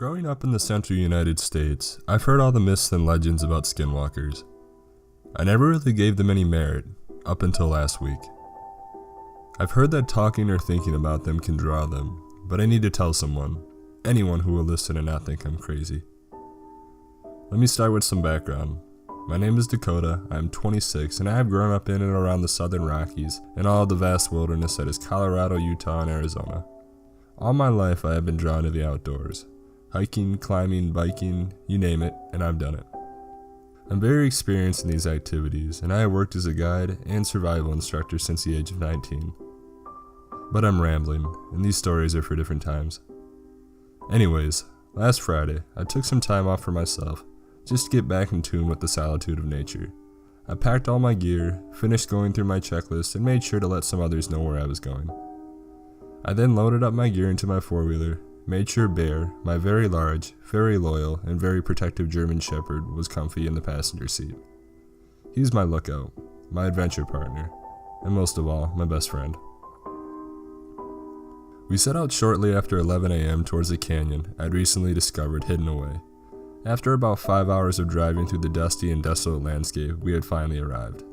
Growing up in the central United States, I've heard all the myths and legends about skinwalkers. I never really gave them any merit, up until last week. I've heard that talking or thinking about them can draw them, but I need to tell someone, anyone who will listen and not think I'm crazy. Let me start with some background. My name is Dakota, I am 26, and I have grown up in and around the Southern Rockies and all of the vast wilderness that is Colorado, Utah, and Arizona. All my life I have been drawn to the outdoors. Hiking, climbing, biking, you name it, and I've done it. I'm very experienced in these activities, and I have worked as a guide and survival instructor since the age of 19. But I'm rambling, and these stories are for different times. Anyways, last Friday, I took some time off for myself, just to get back in tune with the solitude of nature. I packed all my gear, finished going through my checklist, and made sure to let some others know where I was going. I then loaded up my gear into my four-wheeler, made sure Bear, my very large, very loyal, and very protective German Shepherd, was comfy in the passenger seat. He's my lookout, my adventure partner, and most of all, my best friend. We set out shortly after 11 a.m. towards a canyon I'd recently discovered hidden away. After about 5 hours of driving through the dusty and desolate landscape, we had finally arrived.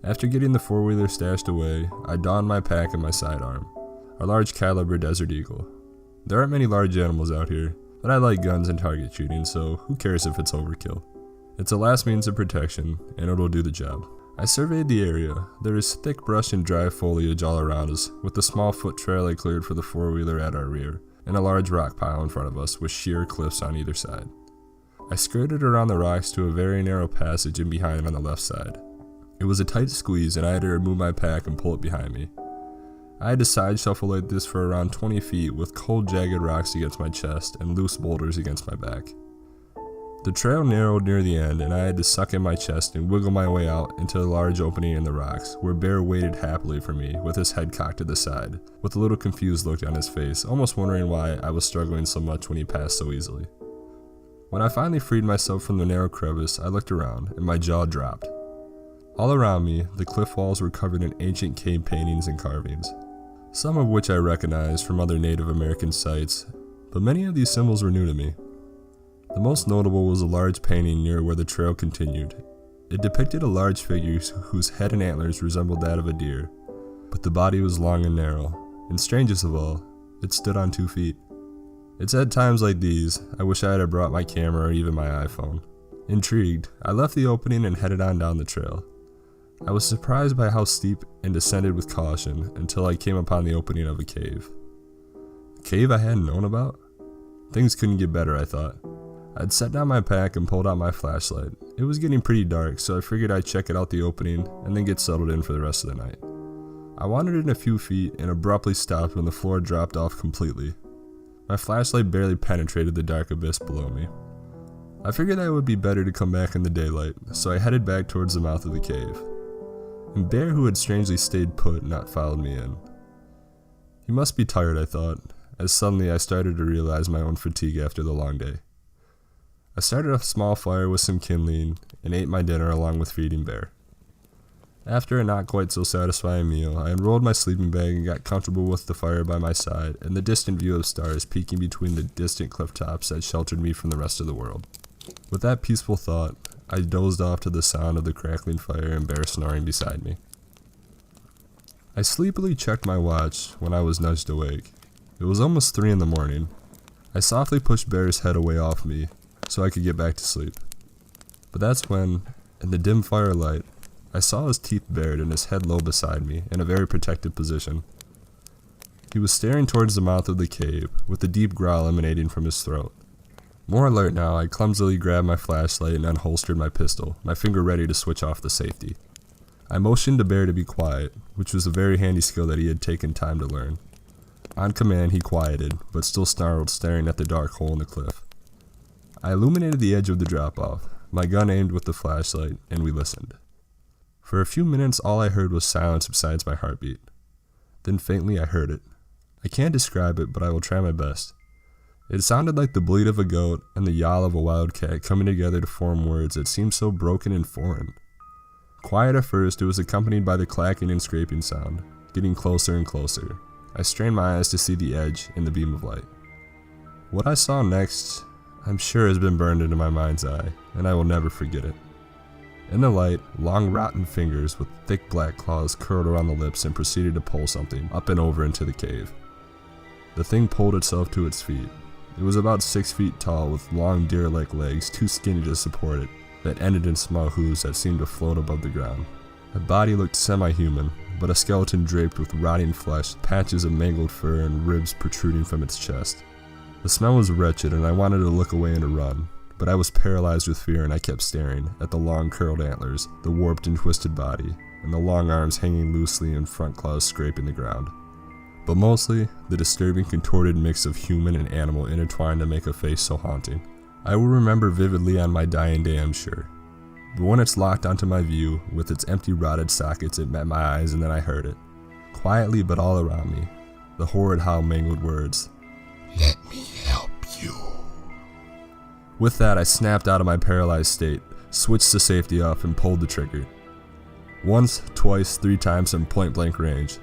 After getting the four-wheeler stashed away, I donned my pack and my sidearm, a large caliber Desert Eagle. There aren't many large animals out here, but I like guns and target shooting, so who cares if it's overkill? It's a last means of protection, and it'll do the job. I surveyed the area. There is thick brush and dry foliage all around us, with a small foot trail I cleared for the four-wheeler at our rear, and a large rock pile in front of us with sheer cliffs on either side. I skirted around the rocks to a very narrow passage in behind on the left side. It was a tight squeeze, and I had to remove my pack and pull it behind me. I had to side shuffle like this for around 20 feet with cold jagged rocks against my chest and loose boulders against my back. The trail narrowed near the end, and I had to suck in my chest and wiggle my way out into a large opening in the rocks, where Bear waited happily for me with his head cocked to the side, with a little confused look on his face, almost wondering why I was struggling so much when he passed so easily. When I finally freed myself from the narrow crevice, I looked around, and my jaw dropped. All around me, the cliff walls were covered in ancient cave paintings and carvings, some of which I recognized from other Native American sites, but many of these symbols were new to me. The most notable was a large painting near where the trail continued. It depicted a large figure whose head and antlers resembled that of a deer, but the body was long and narrow, and strangest of all, it stood on 2 feet. It's at times like these, I wish I had brought my camera or even my iPhone. Intrigued, I left the opening and headed on down the trail. I was surprised by how steep and descended with caution until I came upon the opening of a cave. A cave I hadn't known about? Things couldn't get better, I thought. I'd set down my pack and pulled out my flashlight. It was getting pretty dark, so I figured I'd check it out the opening and then get settled in for the rest of the night. I wandered in a few feet and abruptly stopped when the floor dropped off completely. My flashlight barely penetrated the dark abyss below me. I figured that it would be better to come back in the daylight, so I headed back towards the mouth of the cave. And Bear, who had strangely stayed put, not followed me in. He must be tired, I thought, as suddenly I started to realize my own fatigue after the long day. I started a small fire with some kindling and ate my dinner along with feeding Bear. After a not quite so satisfying meal, I unrolled my sleeping bag and got comfortable with the fire by my side and the distant view of stars peeking between the distant cliff tops that sheltered me from the rest of the world. With that peaceful thought, I dozed off to the sound of the crackling fire and Bear snoring beside me. I sleepily checked my watch when I was nudged awake. It was almost 3 in the morning. I softly pushed Bear's head away off me so I could get back to sleep. But that's when, in the dim firelight, I saw his teeth bared and his head low beside me in a very protective position. He was staring towards the mouth of the cave, with a deep growl emanating from his throat. More alert now, I clumsily grabbed my flashlight and unholstered my pistol, my finger ready to switch off the safety. I motioned to Bear to be quiet, which was a very handy skill that he had taken time to learn. On command, he quieted, but still snarled, staring at the dark hole in the cliff. I illuminated the edge of the drop-off, my gun aimed with the flashlight, and we listened. For a few minutes, all I heard was silence besides my heartbeat. Then faintly I heard it. I can't describe it, but I will try my best. It sounded like the bleat of a goat and the yowl of a wild cat coming together to form words that seemed so broken and foreign. Quiet at first, it was accompanied by the clacking and scraping sound, getting closer and closer. I strained my eyes to see the edge in the beam of light. What I saw next, I'm sure has been burned into my mind's eye, and I will never forget it. In the light, long rotten fingers with thick black claws curled around the lips and proceeded to pull something up and over into the cave. The thing pulled itself to its feet. It was about 6 feet tall with long deer-like legs too skinny to support it, that ended in small hooves that seemed to float above the ground. The body looked semi-human, but a skeleton draped with rotting flesh, patches of mangled fur, and ribs protruding from its chest. The smell was wretched, and I wanted to look away and to run, but I was paralyzed with fear, and I kept staring at the long curled antlers, the warped and twisted body, and the long arms hanging loosely and front claws scraping the ground. But mostly, the disturbing contorted mix of human and animal intertwined to make a face so haunting. I will remember vividly on my dying day, I'm sure. But when it's locked onto my view, with its empty rotted sockets, it met my eyes, and then I heard it. Quietly but all around me, the horrid how mangled words, "Let me help you." With that, I snapped out of my paralyzed state, switched the safety off, and pulled the trigger. Once, twice, 3 times from point-blank range.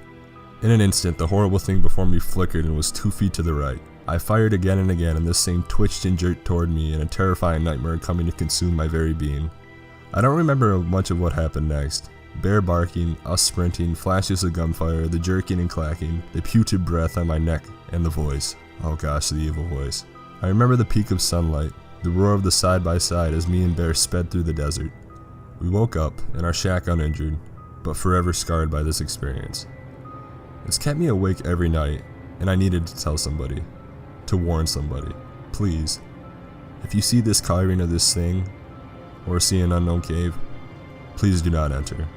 In an instant, the horrible thing before me flickered and was 2 feet to the right. I fired again and again, and this thing twitched and jerked toward me in a terrifying nightmare coming to consume my very being. I don't remember much of what happened next. Bear barking, us sprinting, flashes of gunfire, the jerking and clacking, the putrid breath on my neck, and the voice. Oh gosh, the evil voice. I remember the peak of sunlight, the roar of the side-by-side as me and Bear sped through the desert. We woke up, in our shack uninjured, but forever scarred by this experience. It's kept me awake every night, and I needed to tell somebody. To warn somebody. Please. If you see this carving of this thing, or see an unknown cave, please do not enter.